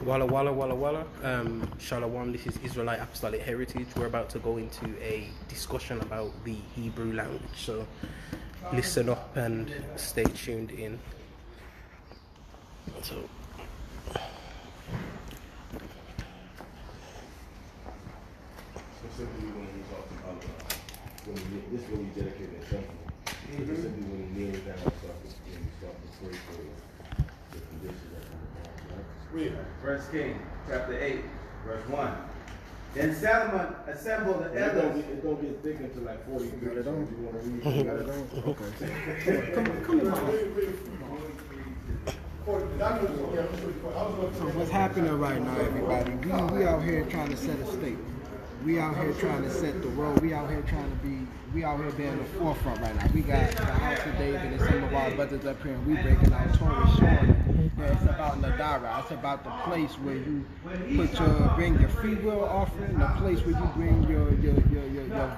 Walla walla walla walla. Shalom, this is Israelite Apostolic Heritage. We're about to go into a discussion about the Hebrew language. So listen up and stay tuned in. So specifically when he talks about this is when he dedicated the temple. Specifically when he kneels down and starts to pray for the conditions that come about, right? Read. 1 Kings, chapter 8, verse 1. Then Solomon assembled the elders. It don't get thick until like 40 minutes. Got it on? You want to read? You got it on? Okay. Come on. So what's happening right now, everybody? We out here trying to set a state. We out here trying to set the road. We out here being the forefront right now. We got the House of David and some of our brothers up here, and we breaking out Torah showing that it's about Nadara. It's about the place where you bring your free will offering, the place where you bring your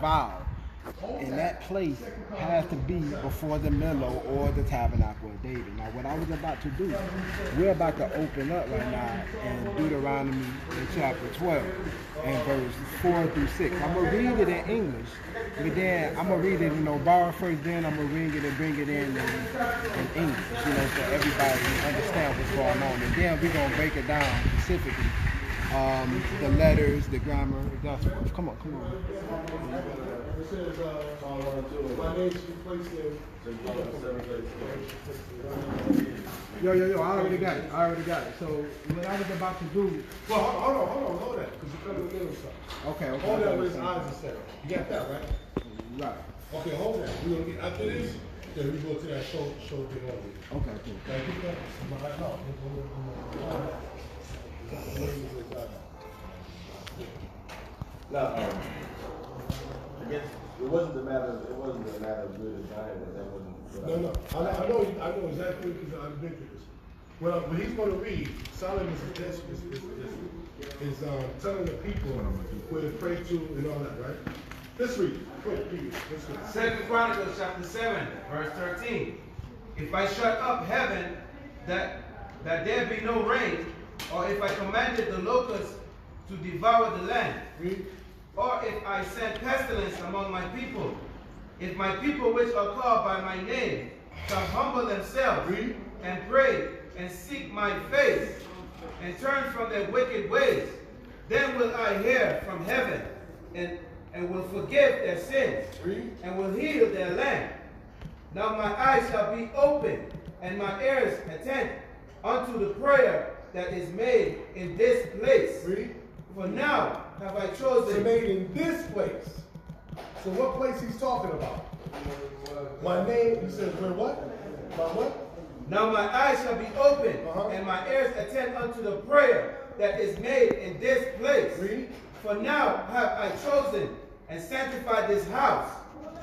vow. And that place has to be before the Milo or the Tabernacle of David. Now, what I was about to do, we're about to open up right now in Deuteronomy in chapter 12 and verse 4 through 6. I'm going to read it in English, but then I'm going to read it in Obara first, then I'm going to read it and bring it in English, so everybody understand what's going on. And then we're going to break it down specifically. The letters, the grammar, that's what. Come on. It says, my name should be placed in. Yo, I already got it. So what I was about to do. Well, hold that, because you're coming in with something. Okay. Hold that with his eyes are set. You got that, right? Right. Okay, hold that. We're going to get after this, then we go to that show thing on it. Okay, cool. Now, get that. No, I guess it wasn't a matter of good design, but that wasn't. No. I know exactly because I've been through this. Well, what he's going to read, Solomon is telling the people where to pray to and all that, right? Let's read it. Quick, read it. Let's read it. 2 Chronicles, chapter 7, verse 13. If I shut up heaven that there be no rain, or if I commanded the locusts to devour the land, Read. or if I send pestilence among my people, if my people which are called by my name shall humble themselves Read. and pray and seek my face and turn from their wicked ways, then will I hear from heaven and will forgive their sins Read. and will heal their land. Now my eyes shall be open and my ears attend unto the prayer that is made in this place. Read. For now have I It's chosen. made in this place. So what place he's talking about? My name, he says, where what? My what? Now my eyes shall be open and my ears attend unto the prayer that is made in this place. Read. For now have I chosen and sanctified this house,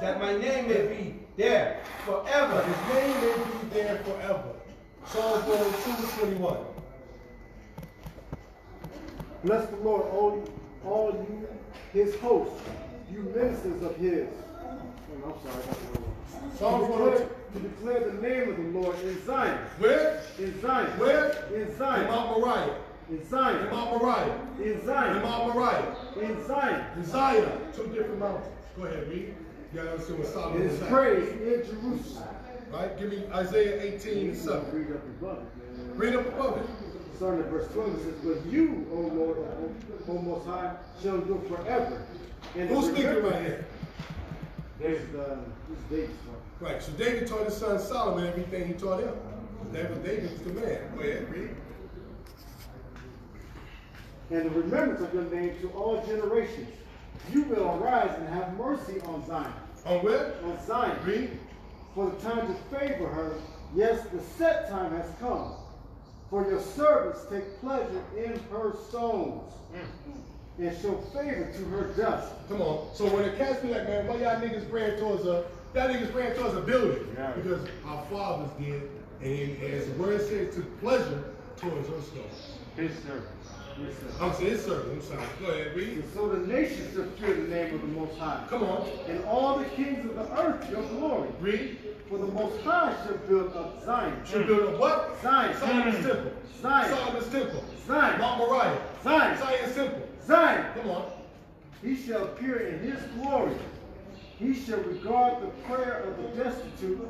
that my name may be there forever. His name may be there forever. Psalms 102:21. Bless the Lord, all you, his hosts, you ministers of his. I'm sorry, I got the wrong one. Psalms To declare the name of the Lord in Zion. Where? In Zion. Where? In In Zion. Mount Moriah. In Zion. In Mount Moriah. In In Zion. Mount Moriah. In Zion. In Zion. Two different mountains. Go ahead, read. You gotta understand what Solomon His is saying. praise in Jerusalem. Right? Give me Isaiah 18:7. Read up above it, man. Read up above it. Starting at verse 12, it says, but you, O Lord, O Most High, shall endure forever. And Who's speaking right here? This is David's one. Right. So David taught his son Solomon everything he taught him. That was David's command. Go ahead, read. And the remembrance of your name to all generations. You will arise and have mercy on Zion. On where? On Zion. Read. For the time to favor her, yes, the set time has come. For your servants take pleasure in her stones, and show favor to her dust. Come on. So when the cats be like, man, why y'all niggas praying towards a building? Yeah. Because our fathers did, and as the word says, took pleasure towards her stones. His servants. I'm saying his servant. I'm sorry. Go ahead, read. And so the nations shall fear the name of the Most High. Come on. And all the kings of the earth your glory. Read. For the Most High shall build up Zion. Should build up what? Zion. Solomon's temple. Zion. Solomon's temple. Zion. Mount Moriah. Zion. Zion's temple. Zion. Come on. He shall appear in his glory. He shall regard the prayer of the destitute.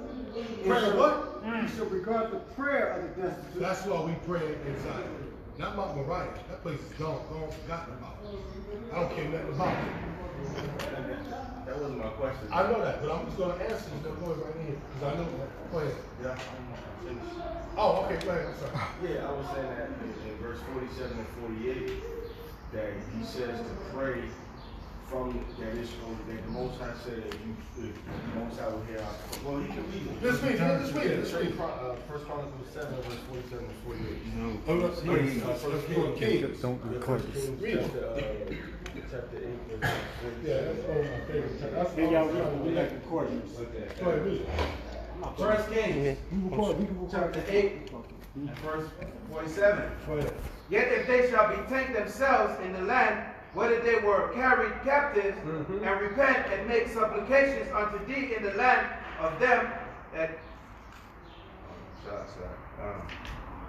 Prayer of what? He shall regard the prayer of the destitute. That's why we pray in Zion. Not Mount Moriah. That place is gone, forgotten about. I don't care nothing about it. That wasn't my question. I know that, but I'm just going to answer it. Go ahead right here, because I know that. Go ahead. Yeah, I'm finished. Oh, okay, go ahead. I'm sorry. Yeah, I was saying that in verse 47 and 48, that he says to pray from that Israel, that the Most High said that if the Most High will hear our, well, he can read it. Just read it, just read it, just read it. First Chronicles 7, verse 47 and 48. Oh, no, First Kings. Don't record this. Read it. Chapter 8, verse 47. Yeah, that's one of my favorite. That's Hey, y'all, we like recordings. Go ahead, read it. First Kings, We can record chapter 8, and verse 47. Go ahead. Yet if they shall betake themselves in the land, whether they were carried captives, and repent and make supplications unto thee in the land of them that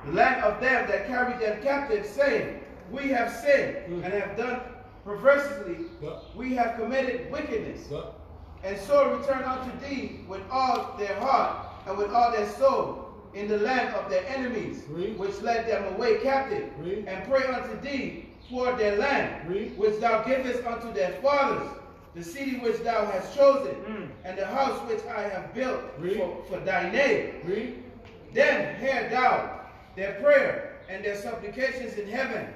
the land of them that carried them captives, saying, we have sinned and have done perversely, we have committed wickedness, and so return unto thee with all their heart and with all their soul in the land of their enemies, which led them away captive, and pray unto thee for their land, which thou givest unto their fathers, the city which thou hast chosen, and the house which I have built for thy name. Then hear thou their prayer and their supplications in heaven,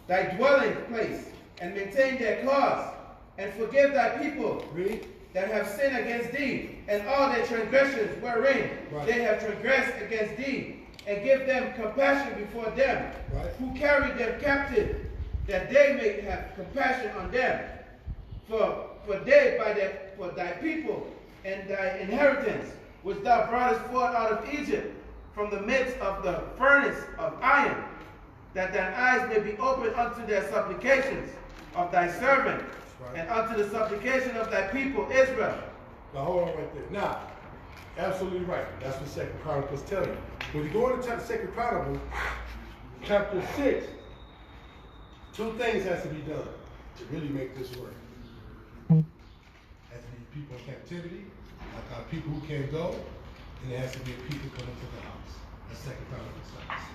thy dwelling place, and maintain their cause, and forgive thy people that have sinned against thee, and all their transgressions wherein they have transgressed against thee, and give them compassion before them who carried them captive, that they may have compassion on them. For thy people and thy inheritance, which thou broughtest forth out of Egypt, from the midst of the furnace of iron, that thine eyes may be opened unto their supplications of thy servant, and unto the supplication of thy people Israel. Now hold on right there. Now, absolutely right. That's what 2 Chronicles tell you. When you go into chapter 2 Chronicles, chapter 6, two things has to be done to really make this work. Has to be people in captivity, like people who can't go, and there has to be people coming to the house. That's 2 Chronicles chapter 6.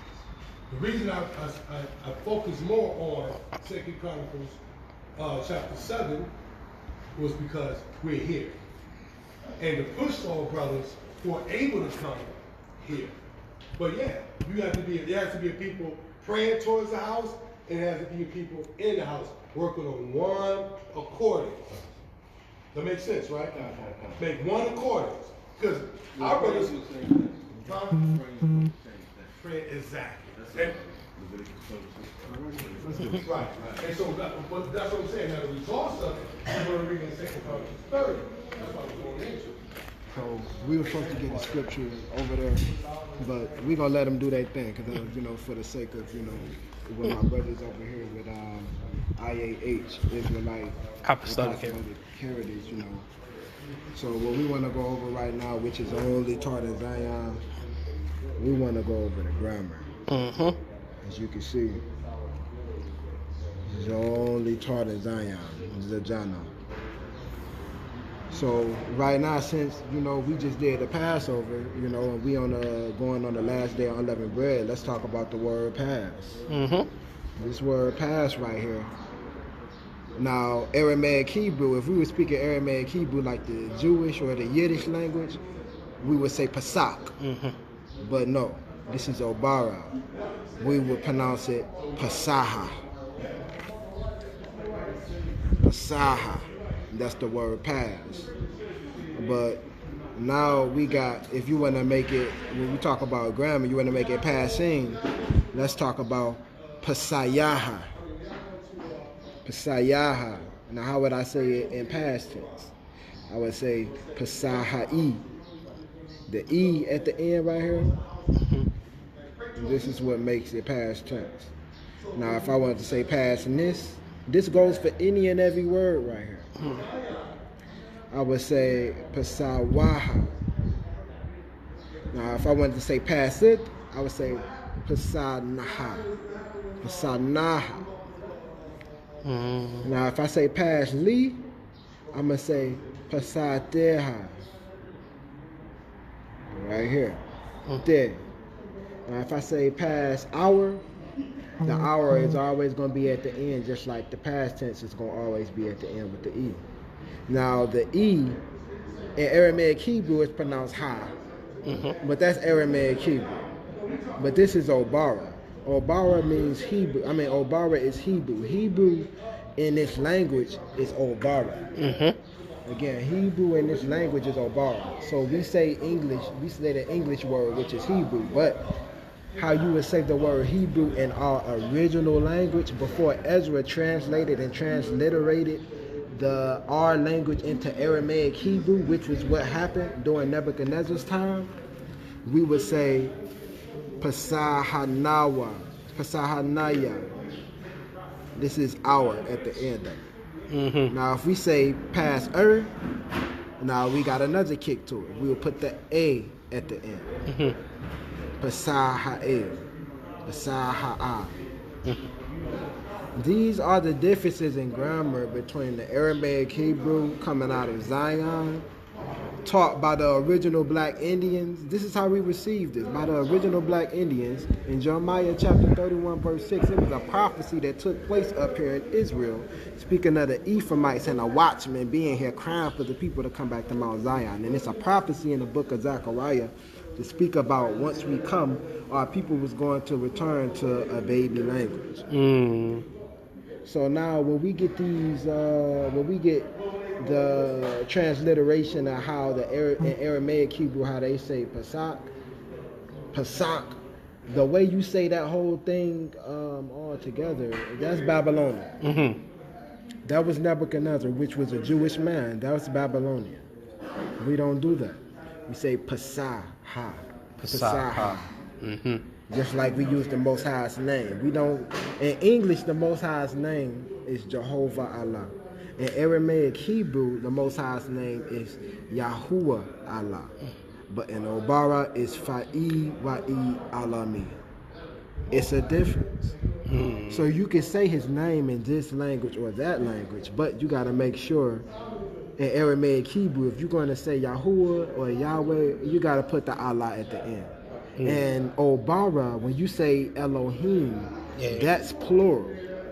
The reason I focus more on 2 Chronicles chapter 7 was because we're here. And to push all brothers who are able to come here. But yeah, there has to be a people praying towards the house, and there has to be people in the house working on one accordance. That makes sense, right? Make one accordance. Because our brothers pray exactly. Right. And so but that's what I'm saying. Now the results of it, we're going to read in 2 Chronicles 30. That's what we're going into. So we were supposed to get the scripture over there, but we're gonna let them do their thing, because for the sake of with my brothers over here with IAH, Israelite Apostolic Heritage, So what we want to go over right now, which is only taught in Zion, we want to go over the grammar. As you can see, this is only taught in Zion, Zajana. So right now, since we just did the Passover, and we going on the last day of unleavened bread, let's talk about the word pass. This word pass right here. Now, Aramaic Hebrew, if we were speaking Aramaic Hebrew like the Jewish or the Yiddish language, we would say Pasak. But no, this is Obara. We would pronounce it Pasaha. Pasaha. That's the word pass. But now we got, if you want to make it, when we talk about grammar, you want to make it passing, let's talk about Pasayaha. Pasayaha. Now how would I say it in past tense? I would say Pasahai. The E at the end right here, this is what makes it past tense. Now if I wanted to say past in this goes for any and every word right here. I would say Pasawaha. Now, if I wanted to say past it, I would say pasanaha. Pasanaha. Now, if I say past li, I'm going to say pasateha. Right here. There. Now, if I say past hour, the hour is always going to be at the end, just like the past tense is going to always be at the end with the E. Now, the E in Aramaic Hebrew is pronounced ha. But that's Aramaic Hebrew. But this is Obara. Obara means Hebrew. Obara is Hebrew. Hebrew in this language is Obara. Again, Hebrew in this language is Obara. So we say English, we say the English word, which is Hebrew, but how you would say the word Hebrew in our original language before Ezra translated and transliterated our language into Aramaic Hebrew, which was what happened during Nebuchadnezzar's time, we would say Pasahanawa, Pasahanaya. This is hour at the end of it. Now, if we say past now we got another kick to it. We will put the A at the end. Pasaha'el, Pasaha'a. These are the differences in grammar between the Aramaic Hebrew coming out of Zion, taught by the original black Indians. This is how we received it, by the original black Indians. In Jeremiah chapter 31, verse 6, it was a prophecy that took place up here in Israel, speaking of the Ephraimites and the watchmen being here crying for the people to come back to Mount Zion. And it's a prophecy in the book of Zechariah to speak about once we come, our people was going to return to a baby language. So now when we get these, the transliteration of how in Aramaic Hebrew, how they say Pasak, the way you say that whole thing all together, that's Babylonian. That was Nebuchadnezzar, which was a Jewish man. That was Babylonian. We don't do that. We say Pasaha. Pasaha. Just like we use the Most High's name. We don't, in English, the Most High's name is Jehovah Allah. In Aramaic Hebrew, the Most High's name is Yahuwah Allah. But in Obara, it's Fa'i Wa'i Alami. It's a difference. So you can say his name in this language or that language, but you got to make sure in Aramaic Hebrew, if you're going to say Yahuwah or Yahweh, you got to put the Allah at the end. And Obara, when you say Elohim, that's plural.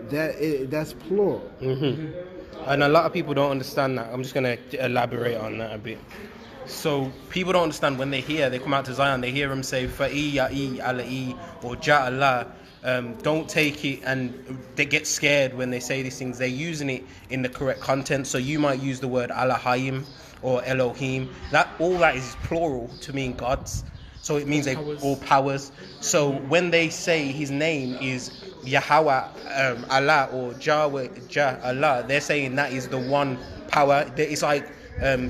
That's plural. And a lot of people don't understand that. I'm just going to elaborate on that a bit. So people don't understand when they come out to Zion, they hear him say Fa'i Ya'i Ala'i or Ja Allah. Don't take it and they get scared when they say these things. They're using it in the correct content. So you might use the word Alahayim or Elohim. All that is plural to mean gods. So it means all powers. So when they say his name is Yahweh Allah or Jah Allah, they're saying that is the one power. It's like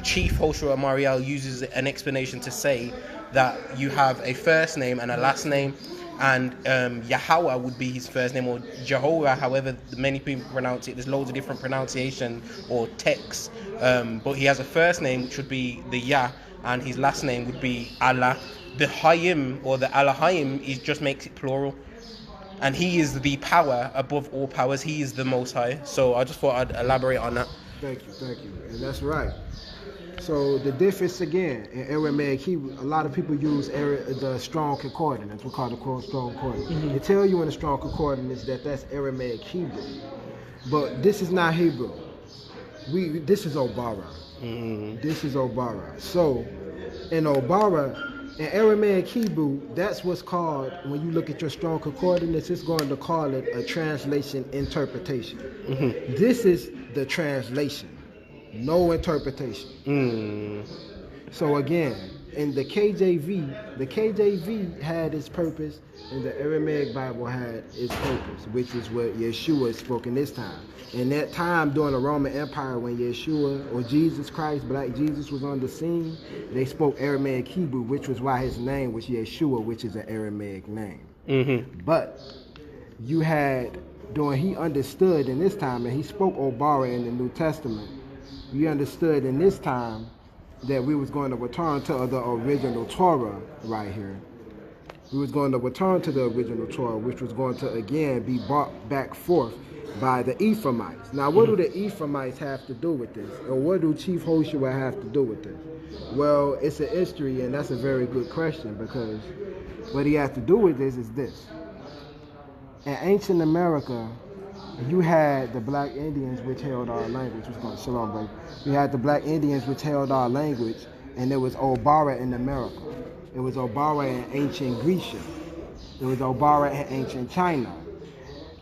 Chief Hoshua Mariel uses an explanation to say that you have a first name and a last name, and Yahweh would be his first name, or Jehovah, however many people pronounce it. There's loads of different pronunciation or texts, but he has a first name which would be the Yah, and his last name would be Allah. The Hayim or the Alahayim just makes it plural, and he is the power above all powers. He is the Most High. So I just thought I'd elaborate on that. Thank you, and that's right. So the difference again in Aramaic Hebrew, a lot of people use the strong concordance. We call it strong concordance. They tell you in the strong concordance that Aramaic Hebrew, but this is not Hebrew. This is Obara. This is Obara. So in Obara, in Aramaic Hebrew, that's what's called, when you look at your strong concordance, it's going to call it a translation interpretation. This is the translation, no interpretation. So again, in the KJV had its purpose, and the Aramaic Bible had its purpose, which is what Yeshua spoke in this time. In that time during the Roman Empire, when Yeshua or Jesus Christ, Black Jesus, was on the scene, they spoke Aramaic Hebrew, which was why his name was Yeshua, which is an Aramaic name. But you had, he understood in this time, and he spoke Obara in the New Testament, you understood in this time that we was going to return to the original Torah right here. We was going to return to the original Torah, which was going to again be brought back forth by the Ephraimites. Now, what do the Ephraimites have to do with this? Or what do Chief Hoshua have to do with this? Well, it's a history, and that's a very good question, because what he has to do with this is this. In ancient America, you had the black Indians which held our language. Shalom, brother. You had the black Indians which held our language, and there was Obara in America. It was Obara in ancient Grecia. It was Obara in ancient China.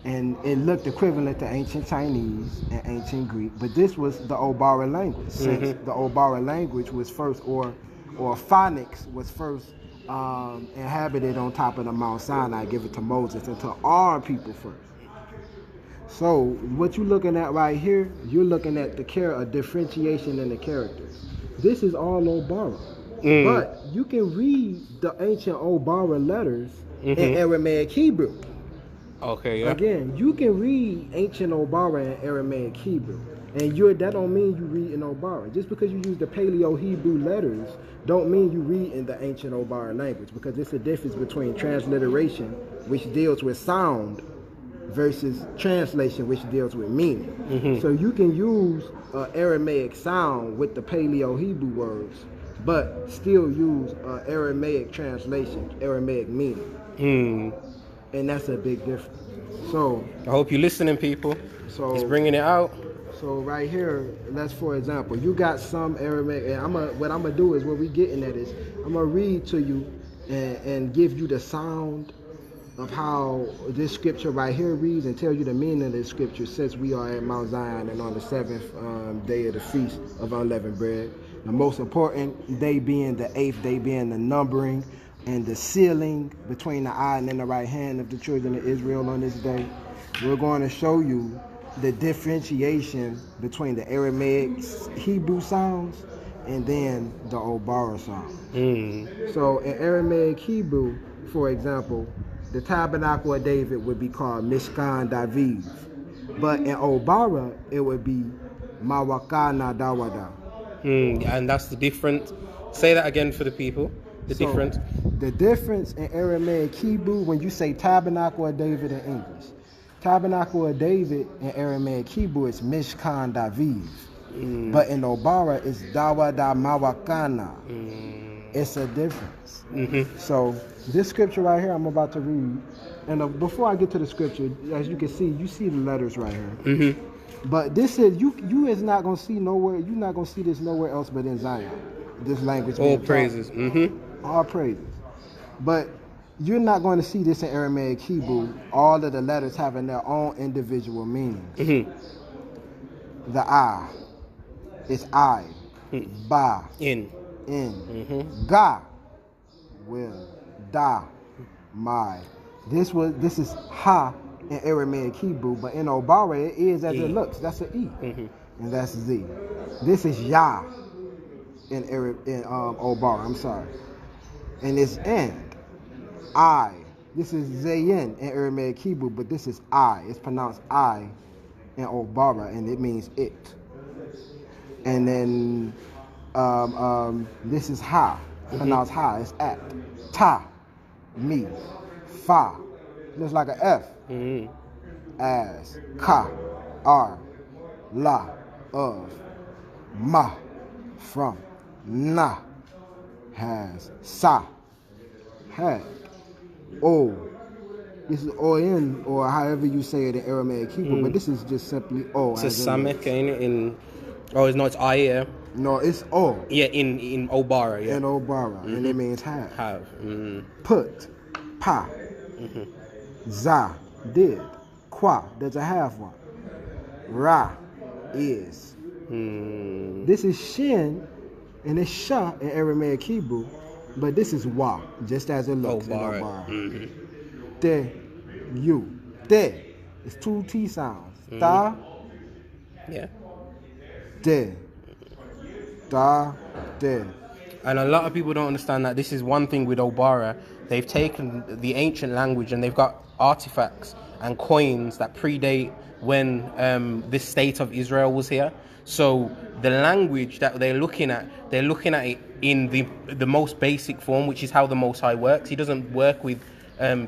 And it looked equivalent to ancient Chinese and ancient Greek, but this was the Obara language. Since the Obara language was first, or phonics was first inhabited on top of the Mount Sinai, give it to Moses, and to our people first. So what you're looking at right here, you're looking at a differentiation in the characters. This is all Obara. But you can read the ancient Obara letters in Aramaic Hebrew. Okay, yeah. Again, you can read ancient Obara in Aramaic Hebrew. And that don't mean you read in Obara. Just because you use the Paleo Hebrew letters don't mean you read in the ancient Obara language, because it's a difference between transliteration, which deals with sound, versus translation, which deals with meaning. So you can use Aramaic sound with the Paleo Hebrew words, but still use Aramaic translation, Aramaic meaning. And that's a big difference. So I hope you're listening, people. So he's bringing it out. So right here, let's, for example, you got some Aramaic, and what I'm gonna do is, what we getting at is, I'm gonna read to you and give you the sound of how this scripture right here reads, and tell you the meaning of this scripture, since we are at Mount Zion and on the 7th day of the Feast of Unleavened Bread. The most important day being the 8th day, being the numbering and the sealing between the eye and the right hand of the children of Israel on this day. We're going to show you the differentiation between the Aramaic Hebrew sounds and then the Obara sound. So in Aramaic Hebrew, for example, the tabernacle of David would be called Mishkan David. But in Obara, it would be Mawakana Dawada. And that's the difference. Say that again for the people. The difference. The difference in Aramaic Hebrew, when you say tabernacle of David in English, tabernacle of David in Aramaic Hebrew is Mishkan David. But in Obara, it's Dawada Mawakana. It's a difference. So this scripture right here I'm about to read, and before I get to the scripture, as you can see, you see the letters right here. But this is, you is not going to see nowhere, you're not going to see this nowhere else but in Zion. This language. All praises. All praises. But you're not going to see this in Aramaic Hebrew, all of the letters having their own individual meanings. The I is I. Ba. In. Ga. Will. Da. My. This is Ha in Aramaic Hebrew, but in Obara it is as it looks. That's an E. And that's Z. This is Ya in Obara, I'm sorry. And it's and. I. This is Zayin in Aramaic Hebrew, but this is I. It's pronounced I in Obara, and it means it. And then this is Ha, pronounced Ha. It's at. Ta, me, fa. Looks like an F. As, ka, ar, la, of, ma, from, na, has, sa, had, o. This is O-N, or however you say it in Aramaic Hebrew, but this is just simply O. It's a Samek in oh, it's not, it's I, yeah. No, it's O. Yeah, in Obara, yeah. In Obara, and it means have. Have. Put, pa, za, did, qua, there's a half one. Ra, is. This is shin, and it's sha in Aramaic Hebrew, but this is wa, just as it looks in Obara. Te, you. Te, it's two T sounds. Ta, yeah. de, da, de. And a lot of people don't understand that this is one thing with Obara. They've taken the ancient language and they've got artifacts and coins that predate when this state of Israel was here. So the language that they're looking at it in the most basic form, which is how the Most High works. He doesn't work with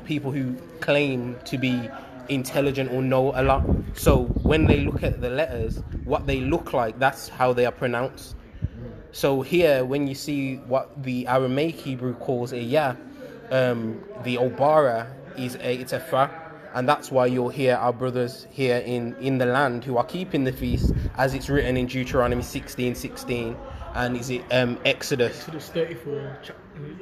people who claim to be intelligent or know a lot. So when they look at the letters, what they look like, that's how they are pronounced. So here, when you see what the Aramaic Hebrew calls a ya, the Obara it's a fa, and that's why you'll hear our brothers here in the land who are keeping the feast, as it's written in Deuteronomy 16:16, and is it Exodus 34,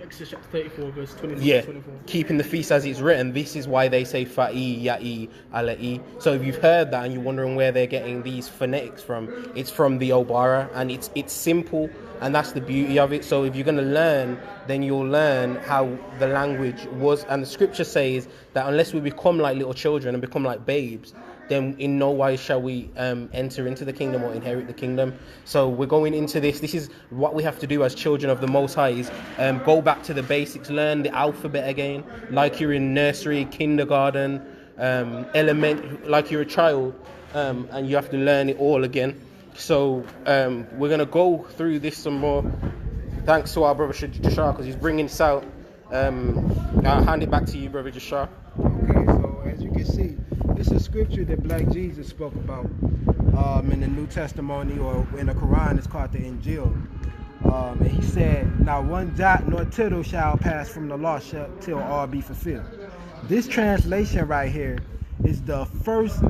Exodus chapter 34, verse 24. Yeah, keeping the feast as it's written. This is why they say fa'i, ya'i, ala'i. So if you've heard that and you're wondering where they're getting these phonetics from, it's from the Obara, and it's simple, and that's the beauty of it. So if you're going to learn, then you'll learn how the language was. And the scripture says that unless we become like little children and become like babes, then in no wise shall we enter into the kingdom or inherit the kingdom. So we're going into this. This is what we have to do as children of the Most High, is go back to the basics, learn the alphabet again, like you're in nursery, kindergarten, like you're a child, and you have to learn it all again. So we're going to go through this some more. Thanks to our brother Jashar, because he's bringing this out. I'll hand it back to you, brother Jashar. Okay, so as you can see, this is scripture that Black Jesus spoke about in the New Testimony, or in the Quran. It's called the Injil. And he said, "Not one jot nor tittle shall pass from the law till all be fulfilled." This translation right here is the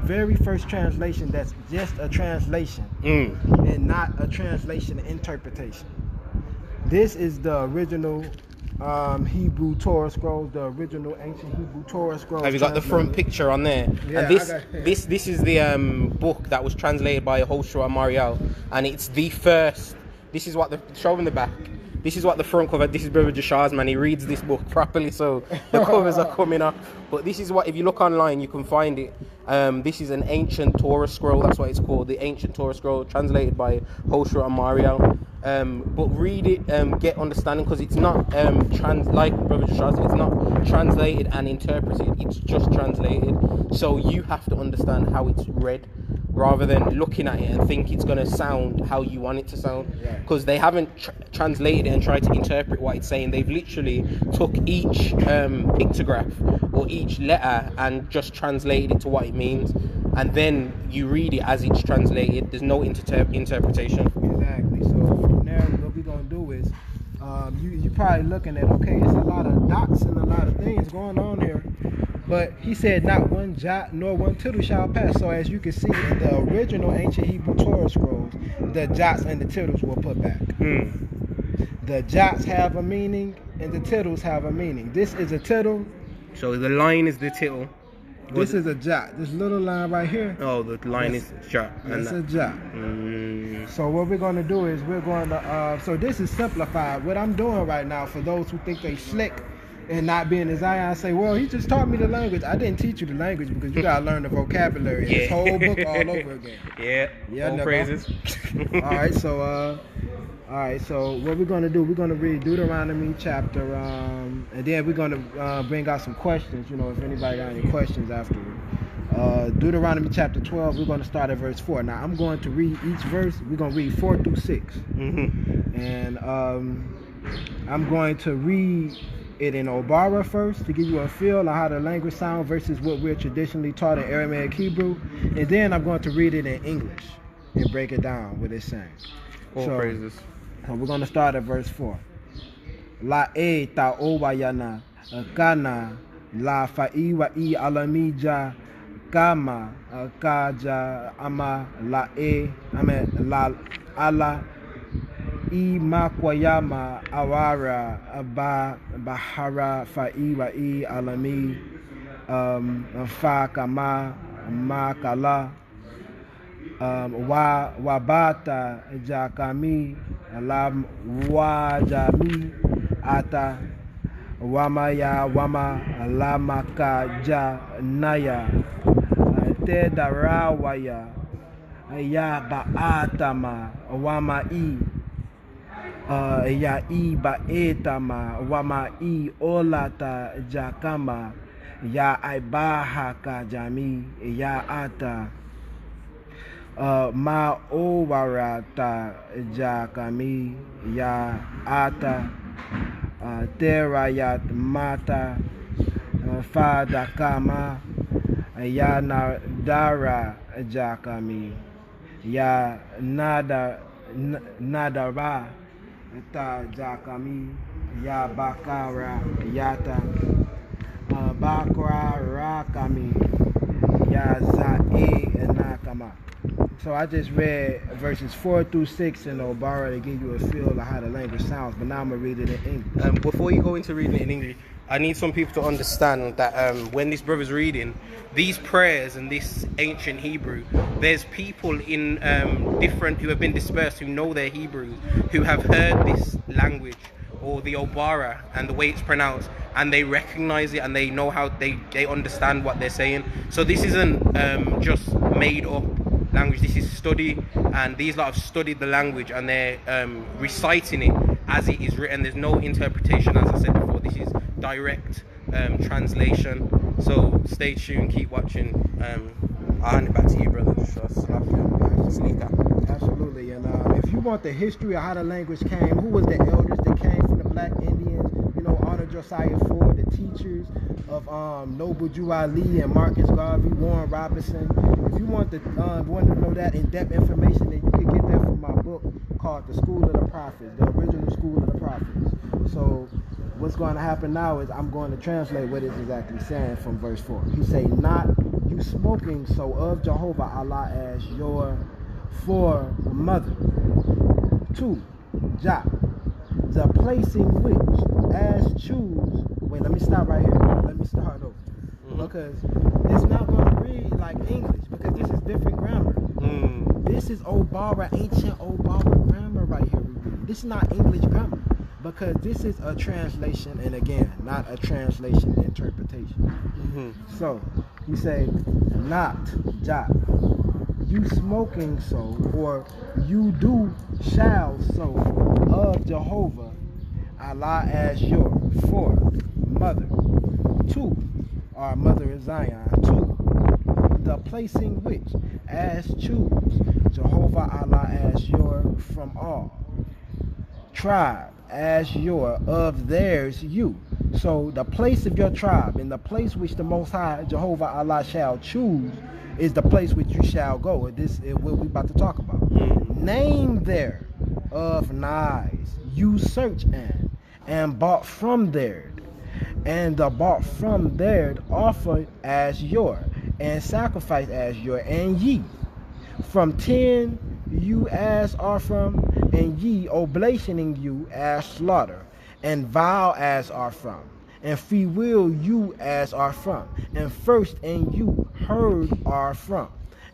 very first translation that's just a translation and not a translation interpretation. This is the original Hebrew Torah scrolls, the original ancient Hebrew Torah scrolls. Have you got the front picture on there? Yeah, and this is the book that was translated by Hoshua Mariel, and it's the first. This is what show them the back. This is what the front cover. This is Brother Jashar's, man. He reads this book properly, so the covers are coming up. But this is what, if you look online, you can find it. This is an ancient Torah scroll. That's what it's called, the ancient Torah scroll, translated by Hoshua Mariel. But read it, get understanding, because it's not like Brother Joshua said, it's not translated and interpreted. It's just translated. So you have to understand how it's read, rather than looking at it and think it's going to sound how you want it to sound, because they haven't translated it and tried to interpret what it's saying. They've literally took each pictograph or each letter and just translated it to what it means, and then you read it as it's translated. There's no interpretation. Exactly. So from there, what we're going to do is you're probably looking at, okay, it's a lot of dots and a lot of things going on here. But he said, not one jot nor one tittle shall pass. So as you can see in the original ancient Hebrew Torah scrolls, the jots and the tittles were put back. The jots have a meaning and the tittles have a meaning. This is a tittle. So the line is the tittle. This is a jot. This little line right here. Oh, the line is jot. That's a jot. So what we're going to do is we're going to, so this is simplified. What I'm doing right now, for those who think they slick and not being as I say, well, he just taught me the language. I didn't teach you the language, because you got to learn the vocabulary. This whole book all over again. All praises. All right, so what we're going to do, we're going to read Deuteronomy chapter, and then we're going to bring out some questions, if anybody got any questions afterward. Deuteronomy chapter 12, we're going to start at verse 4. Now, I'm going to read each verse. We're going to read 4 through 6. And I'm going to read it in Obara first to give you a feel of how the language sounds versus what we're traditionally taught in Aramaic Hebrew. And then I'm going to read it in English and break it down what it's saying. All praises. So we're going to start at verse 4. La e ta owayana kana la fa'iwa I alamija kama kaja ama la e ame la ala I makwayama awara ba bahara fa'iwa I alami fa kama makala wabata jakami alam wajami ata wamaya wama alamaka janaya te darawaya ya baatama wama I ya I ba etama wama I olata jakama ya aibaha ka jami ya ata ma Obara ta jakami ya ata terayat mata fada kama ya nadara jakami ya nadara ta jakami ya bakara yata bakra rakami ya zae nakama. So I just read verses 4 through 6 in Obara to give you a feel of how the language sounds, but now I'm going to read it in English. Before you go into reading it in English, I need some people to understand that when this brother's reading these prayers and this ancient Hebrew, there's people in different who have been dispersed who know their Hebrew, who have heard this language or the Obara and the way it's pronounced, and they recognize it and they know how they understand what they're saying. So this isn't just made up language, this is study, and these lot have studied the language and they're reciting it as it is written. There's no interpretation, as I said before. This is direct translation. So stay tuned, keep watching. I'll hand it back to you, brother. Absolutely. And if you want the history of how the language came, who was the elders that came from the Black Indians, you know, Honor Josiah Ford, the teachers of Noble Jew Ali and Marcus Garvey, Warren Robinson. If you want to know that in-depth information, then you can get that from my book called The School of the Prophets, the original School of the Prophets. So what's going to happen now is I'm going to translate what it's exactly saying from verse 4. He say, not you smoking so of Jehovah Allah as your foremother. 2, Jah, the placing which as choose. Wait, let me stop right here. Let me start over. Because it's not going to read like English, because this is different grammar. This is Obara, ancient Obara grammar right here. This is not English grammar, because this is a translation, and again, not a translation interpretation. So you say, not Jah, you smoking so, or you do shall so of Jehovah Allah as your foremother. 2, our mother is Zion. 2, the placing which as choose Jehovah Allah as your from all tribe as your of theirs you. So the place of your tribe and the place which the Most High Jehovah Allah shall choose is the place which you shall go. This is what we about to talk about. Name there of knives you search and bought from there, and the bought from there offered as your, and sacrifice as your, and ye from 10 you as are from, and ye oblationing you as slaughter, and vow as are from, and free will you as are from, and first and you herd are from,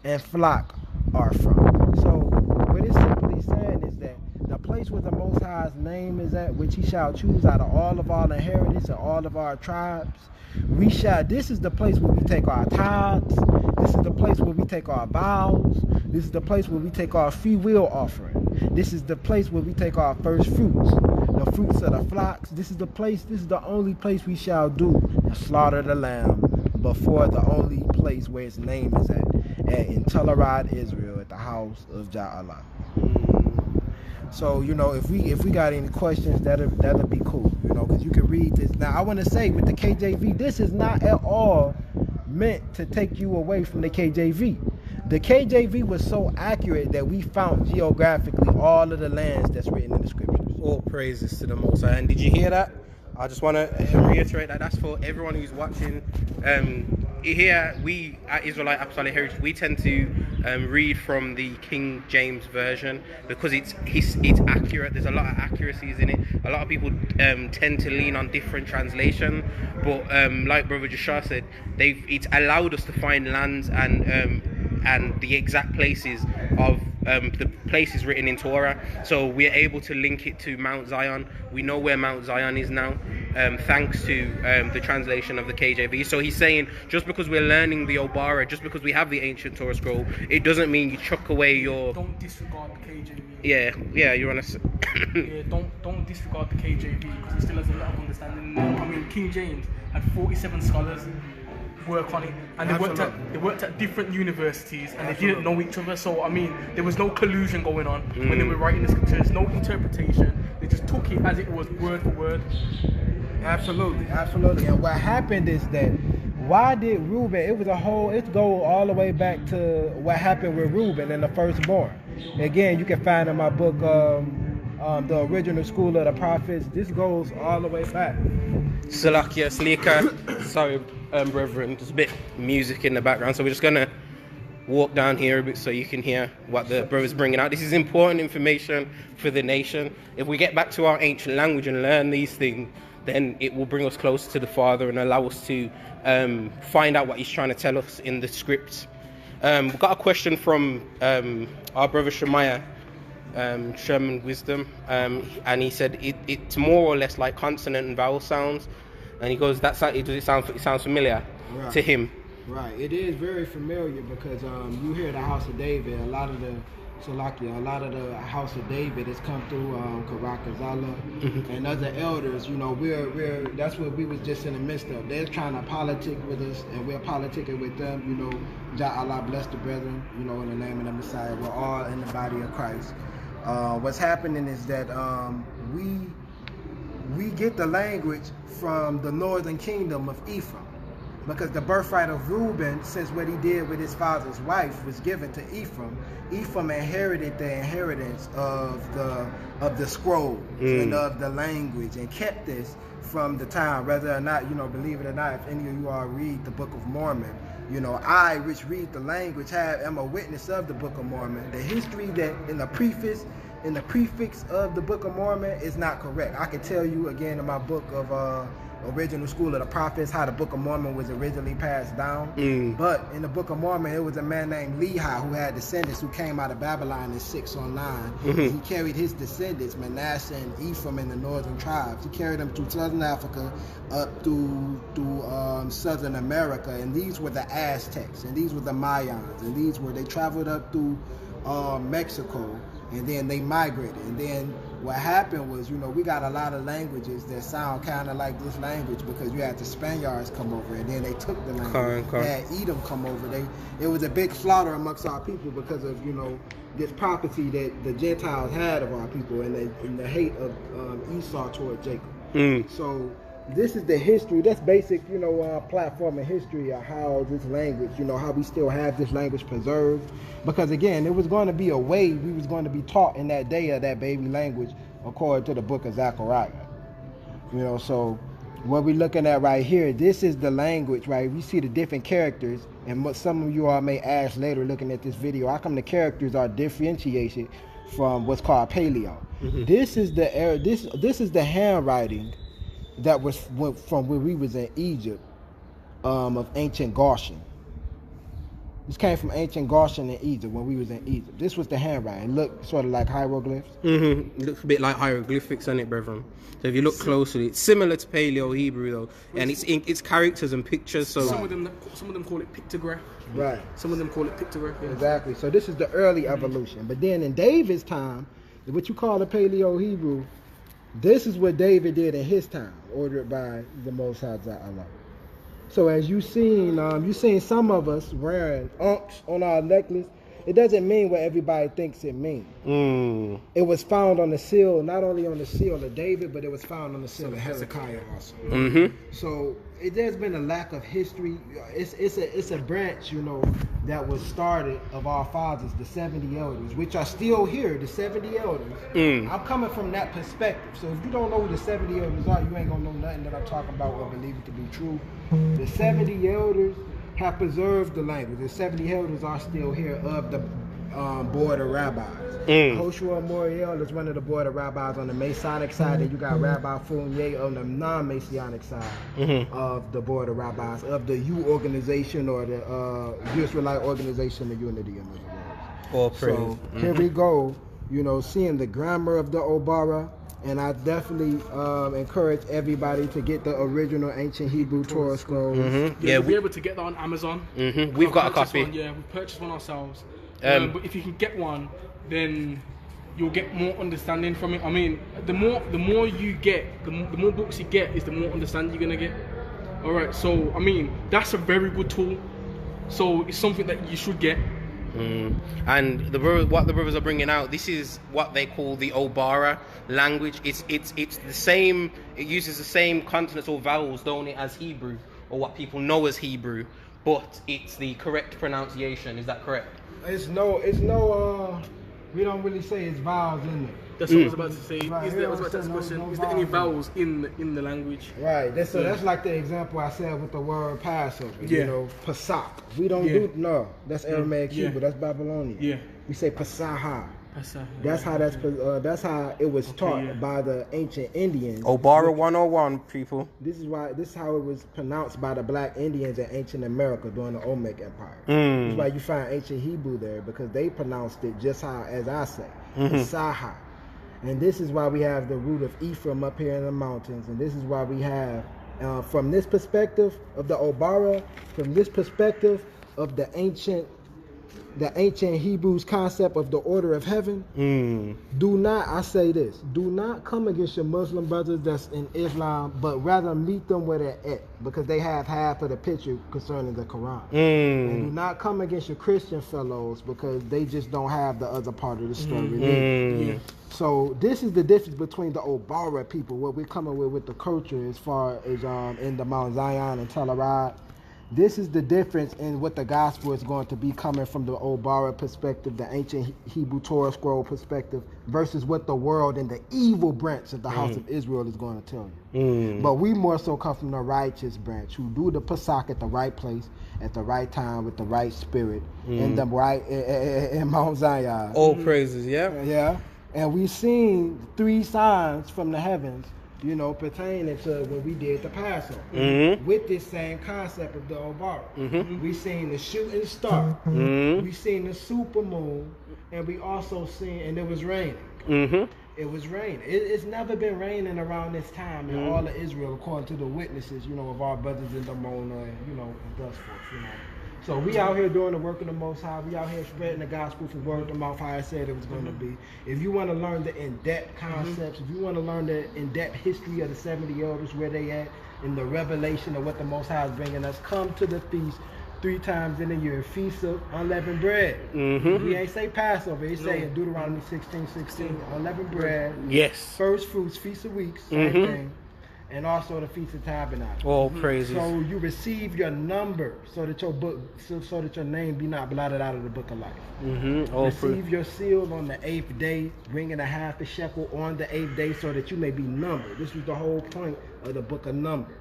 and flock are from. So what it's simply saying is that the place where the Most High's name is at, which he shall choose out of all of our inheritance and all of our tribes, we shall, this is the place where we take our tithes, this is the place where we take our vows, this is the place where we take our free will offering, this is the place where we take our first fruits, the fruits of the flocks. This is the place, this is the only place we shall do and slaughter the lamb before the only place where his name is at in Telerad, Israel, at the house of Jah Allah. So, you know, if we got any questions, that'll be cool, you know, because you can read this. Now, I want to say with the KJV, this is not at all meant to take you away from the KJV. The KJV was so accurate that we found geographically all of the lands that's written in the scriptures. All praises to the Most High. And did you hear that? I just want to reiterate that that's for everyone who's watching. Here, we at Israelite Apostolic Heritage, we tend to read from the King James Version because it's accurate. There's a lot of accuracies in it. A lot of people tend to lean on different translation, but like Brother Joshua said, it's allowed us to find lands and the exact places of the places written in Torah. So we're able to link it to Mount Zion. We know where Mount Zion is now. thanks to the translation of the KJV. So he's saying just because we're learning the Obara, just because we have the ancient Torah scroll, it doesn't mean you chuck away your. Don't disregard the KJV. Yeah, you're on a. Yeah, don't disregard the KJV because it still has a lot of understanding in there. I mean, King James had 47 scholars work on it, and they worked at different universities, and they didn't know each other. So I mean, there was no collusion going on when they were writing the scriptures. No interpretation. They just took it as it was, word for word. Absolutely. And what happened is that why did Reuben? It go all the way back to what happened with Reuben and the firstborn. Again, you can find in my book, the original school of the prophets. This goes all the way back. Salakia, Slika. Sorry, brethren, there's a bit of music in the background, so we're just gonna walk down here a bit so you can hear what the brother's bringing out. This is important information for the nation. If we get back to our ancient language and learn these things, then it will bring us closer to the Father and allow us to find out what he's trying to tell us in the script. We've got a question from our brother Shemaiah, Sherman Wisdom, and he said it's more or less like consonant and vowel sounds, and he goes, does it sound familiar to him? Right, it is very familiar because you hear the House of David. A lot of the House of David has come through Karakazala and other elders. You know, that's what we was just in the midst of. They're trying to politic with us, and we're politicking with them. You know, Jah Allah bless the brethren. You know, in the name of the Messiah, we're all in the body of Christ. What's happening is that we get the language from the northern kingdom of Ephraim. Because the birthright of Reuben, since what he did with his father's wife was given to Ephraim, Ephraim inherited the inheritance of the scroll and of the language, and kept this from the time. Whether or not, you know, believe it or not, if any of you all read the Book of Mormon, you know, I, which read the language, am a witness of the Book of Mormon. The history that in the prefix of the Book of Mormon is not correct. I can tell you again in my book of original school of the prophets how the Book of Mormon was originally passed down. But in the Book of Mormon, it was a man named Lehi who had descendants who came out of Babylon in 609. He carried his descendants, Manasseh and Ephraim, in the northern tribes. He carried them through southern Africa up through southern America, and these were the Aztecs, and these were the Mayans, and they traveled up through Mexico, and then they migrated. And then what happened was, you know, we got a lot of languages that sound kind of like this language because you had the Spaniards come over, and then they took the language. They had Edom come over. It was a big slaughter amongst our people because of, you know, this prophecy that the Gentiles had of our people, and the hate of Esau toward Jacob. So this is the history. That's basic, you know, platform and history of how this language, you know, how we still have this language preserved. Because again, it was going to be a way we was going to be taught in that day of that baby language, according to the book of Zechariah. You know, so what we're looking at right here, this is the language, right? We see the different characters, and what some of you all may ask later looking at this video, how come the characters are differentiated from what's called Paleo? This is the era. This is the handwriting that was from where we was in Egypt, of ancient Goshen. This came from ancient Goshen in Egypt when we was in Egypt. This was the handwriting. Look sort of like hieroglyphs. It looks a bit like hieroglyphics, doesn't it, brethren? So if you look closely, it's similar to Paleo Hebrew though, and it's characters and pictures. So some of them call it pictograph. Right. Some of them call it pictograph. Yeah. Exactly. So this is the early evolution. But then in David's time, what you call the Paleo Hebrew, this is what David did in his time, ordered by the Most High Allah. So as you seen some of us wearing unks on our necklace. It doesn't mean what everybody thinks it means. It was found on the seal, not only on the seal of David, but it was found on the seal of Hezekiah also. So there's been a lack of history. It's a branch, you know, that was started of our fathers, the 70 elders, which are still here, the 70 elders. I'm coming from that perspective. So if you don't know who the 70 elders are, you ain't gonna know nothing that I'm talking about or believe it to be true. The 70 elders have preserved the language. The 70 elders are still here of the board of rabbis. Hoshua Moriel is one of the board of rabbis on the Masonic side, and you got Rabbi Fournier on the non-Masonic side of the board of rabbis of the U organization, or the Israelite organization of unity, in other words. All praise. So here we go, you know, seeing the grammar of the Obara, And I definitely encourage everybody to get the original ancient Hebrew Torah scrolls. Yeah, we'll be able to get that on Amazon. We've got a copy. Yeah, we've purchased one ourselves. But if you can get one, then you'll get more understanding from it. I mean, the more you get, the more books you get, is the more understanding you're gonna get. All right, so I mean, that's a very good tool. So it's something that you should get. And what the brothers are bringing out, this is what they call the Obara language. It's the same. It uses the same consonants or vowels, don't it, as Hebrew, or what people know as Hebrew, but it's the correct pronunciation. Is that correct? It's no. We don't really say it's vowels in there. That's what I was about to say. Right, I was about to ask a question. Is there any vowels in the language? Right. That's like the example I said with the word Passover. Yeah. You know, Pesach. We don't do that's Aramaic Hebrew. That's Babylonian. Yeah. We say Pasaha. Passover. That's how it was taught by the ancient Indians. Obara 101, people. This is how it was pronounced by the black Indians in ancient America during the Olmec Empire. That's why you find ancient Hebrew there, because they pronounced it just how as I say, Pasaha. And this is why we have the root of Ephraim up here in the mountains. And this is why we have, from this perspective of the Obara, from this perspective of the ancient Hebrews concept of the order of heaven, I say this, do not come against your Muslim brothers that's in Islam, but rather meet them where they're at, because they have half of the picture concerning the Quran. And do not come against your Christian fellows, because they just don't have the other part of the story. So this is the difference between the Obara people, what we're coming with the culture as far as in the Mount Zion and Tel Arad. This is the difference in what the gospel is going to be coming from the Obara perspective, the ancient Hebrew Torah scroll perspective, versus what the world and the evil branch of the house of Israel is going to tell you. But we more so come from the righteous branch, who do the Pesach at the right place, at the right time, with the right spirit, in the right in Mount Zion. All praises, yeah. Yeah. And we've seen 3 signs from the heavens, you know, pertaining to when we did the Passover, with this same concept of the Obara. We seen the shooting star, we seen the super moon, and we also seen, and it was raining. It was raining. It's never been raining around this time in all of Israel, according to the witnesses, you know, of our brothers in the Mona, and you know, and thus forth, you know. So we out here doing the work of the Most High. We out here spreading the gospel from word to mouth, how I said it was going to be. If you want to learn the in-depth concepts, if you want to learn the in-depth history of the 70 elders, where they at, in the revelation of what the Most High is bringing us, come to the feast 3 times in a year. Feast of unleavened bread. We ain't say Passover. It say in Deuteronomy 16:16, unleavened bread. Yes. First fruits, Feast of Weeks, same thing. And also the Feast of Tabernacles. All praises. So you receive your number, so that your book, so that your name be not blotted out of the book of life. Receive your seal on the 8th day, bringing a half a shekel on the 8th day, so that you may be numbered. This was the whole point of the book of Numbers.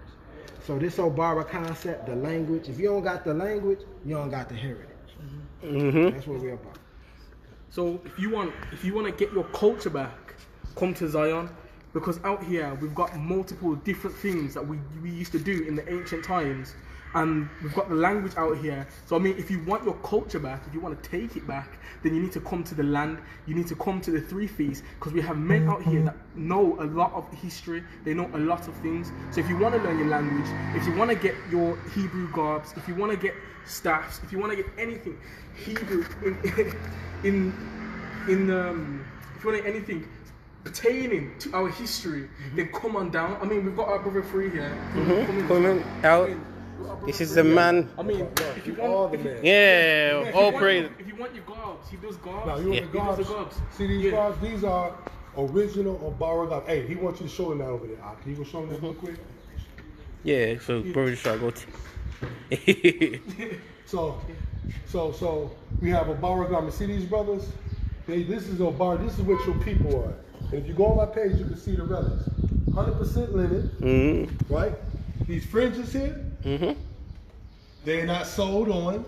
So this Obara concept, the language. If you don't got the language, you don't got the heritage. That's what we're about. So if you want to get your culture back, come to Zion. Because out here we've got multiple different things that we used to do in the ancient times, and we've got the language out here. So I mean, if you want your culture back, if you want to take it back, then you need to come to the land. You need to come to the 3 feasts, because we have men out here that know a lot of history. They know a lot of things. So if you want to learn your language, if you want to get your Hebrew garbs, if you want to get staffs, if you want to get anything Hebrew if you want to get anything pertaining to our history, then come on down. I mean, we've got our brother Free here. Coming out. This is the man. I mean, if you want, all praise. If you want your garbs, he does garbs. Now, you want the garbs? He does the garbs. See these garbs? These are original Obara garbs. Hey, he wants you to show him that over there. Can you go show him that real quick? Yeah, so brother, just try to go. So we have Obara garments. See these brothers? This is Obara. This is what your people are. And if you go on my page, you can see the relics. 100% linen, right? These fringes here, they're not sewed on,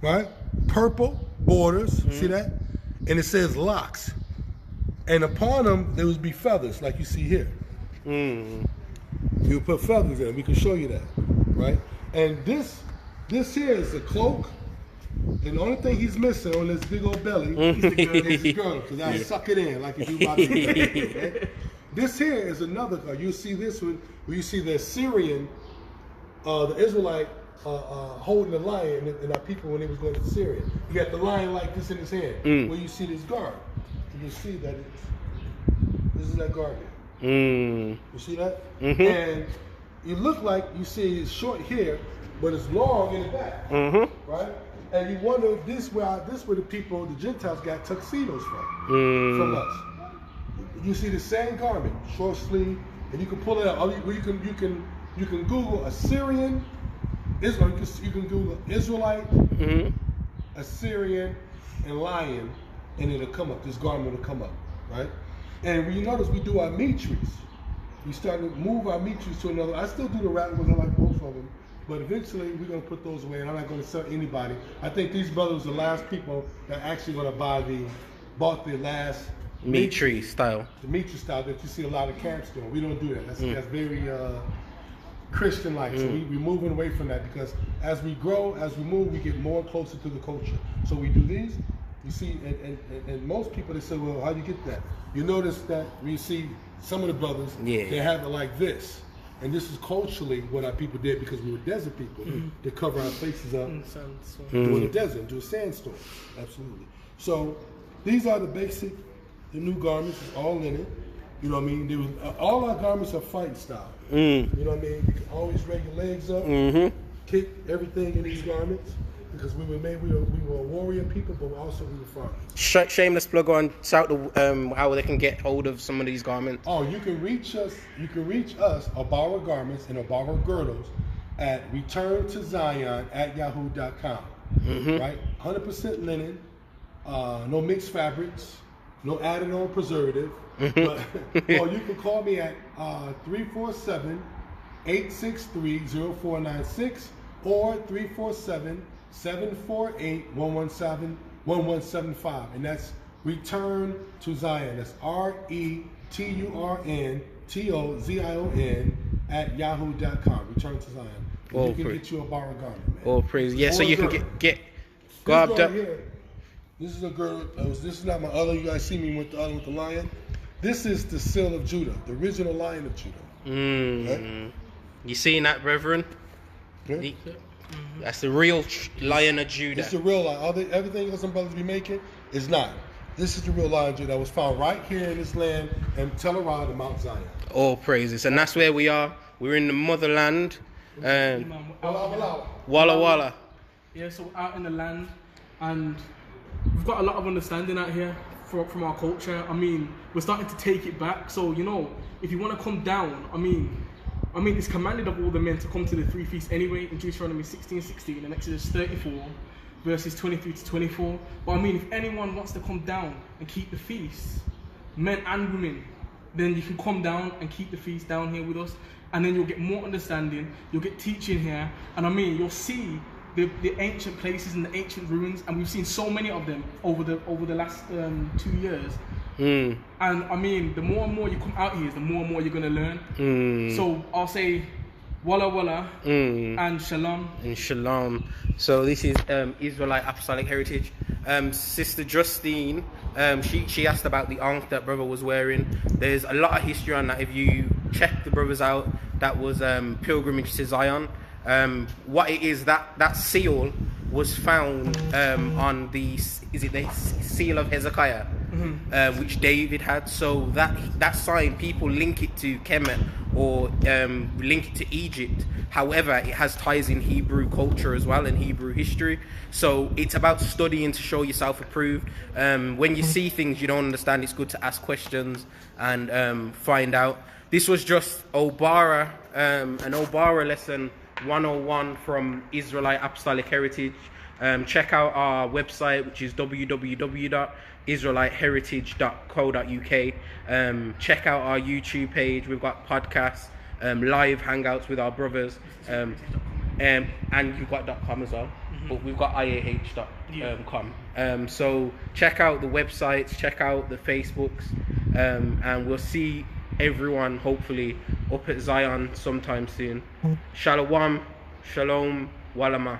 right? Purple borders, see that? And it says locks. And upon them, there would be feathers, like you see here. You put feathers in, we can show you that, right? And this here is the cloak, And the only thing he's missing on this big old belly is the girdle, because I suck it in like you do my baby. Okay? This here is another card. You see this one, where you see the Assyrian, the Israelite holding the lion, and our people when they was going to Syria. You got the lion like this in his hand. Where you see this guard, you can see that this is that guard there. You see that? And you look like you see his short hair, but it's long in the back, right? And you wonder if this where the people, the Gentiles, got tuxedos from us. You see the same garment, short sleeve, and you can pull it out. You can Google Assyrian, Israel. You can Google Israelite, Assyrian, and lion, and it'll come up. This garment will come up, right? And when you notice, we do our meat trees. We start to move our meat trees to another. I still do the rat ones. I like both of them. But eventually, we're going to put those away, and I'm not going to sell anybody. I think these brothers are the last people that actually going to bought the last meat tree style. The meat tree style that you see a lot of camps doing. We don't do that. That's very Christian-like. So we're moving away from that, because as we grow, as we move, we get more closer to the culture. So we do these. You see, and most people, they say, well, how do you get that? You notice that we see some of the brothers, they have it like this. And this is culturally what our people did, because we were desert people to cover our faces up doing the desert, do a sandstorm. Absolutely. So these are the basic, the new garments, it's all in it. You know what I mean? All our garments are fighting style. You know what I mean? You can always raise your legs up, kick everything in these garments. Because we were a warrior people, but also we were farmers. Shameless plug on how they can get hold of some of these garments. Oh, you can reach us. You can reach us, Obara Garments and Obara Girdles, at returntozion@yahoo.com. Right, 100% linen, no mixed fabrics, no added on preservative. But, or you can call me at 347-863-0496 or 347-748-1175, and that's Return to Zion. That's RETURNTOZION @yahoo.com. Return to Zion. You can get you a borrowed garment, man. Oh, praise. Yeah, so you can get grabbed up. This is a girl. This is not my other. You guys see me with the other with the lion. This is the seal of Judah, the original lion of Judah. Right? You seeing that, brethren? Okay. That's the real Lion of Judah. It's the real lion. Everything that some brothers be making is not. This is the real Lion of Judah that was found right here in this land in Tel Arad and Mount Zion. All praises. And that's where we are. We're in the motherland. Walla Walla. Yeah, so we're out in the land, and we've got a lot of understanding out here from our culture. I mean, we're starting to take it back. So, you know, if you want to come down, I mean, it's commanded of all the men to come to the three feasts anyway in Deuteronomy 16:16 and Exodus 34, verses 23 to 24. But I mean, if anyone wants to come down and keep the feasts, men and women, then you can come down and keep the feast down here with us, and then you'll get more understanding, you'll get teaching here, and I mean, you'll see the ancient places and the ancient ruins, and we've seen so many of them over the last 2 years. And I mean, the more and more you come out here, the more and more you're going to learn. So I'll say Walla Walla and Shalom. And Shalom. So this is Israelite Apostolic Heritage. Sister Justine, she asked about the ankh that brother was wearing. There's a lot of history on that. If you check the brothers out, that was pilgrimage to Zion. What it is, that seal was found on the seal of Hezekiah, which David had. So that sign, people link it to Kemet or link it to Egypt. However, it has ties in Hebrew culture as well and Hebrew history. So it's about studying to show yourself approved. When you see things you don't understand, it's good to ask questions and find out. This was just Obara, an Obara lesson 101 from Israelite Apostolic Heritage. Check out our website, which is www.israeliteheritage.co.uk. Check out our YouTube page. We've got podcasts, live hangouts with our brothers, and you've got .com as well, but we've got iah.com. So check out the websites, check out the Facebooks, and we'll see everyone hopefully up at Zion sometime soon. Shalom, Shalom, Walama.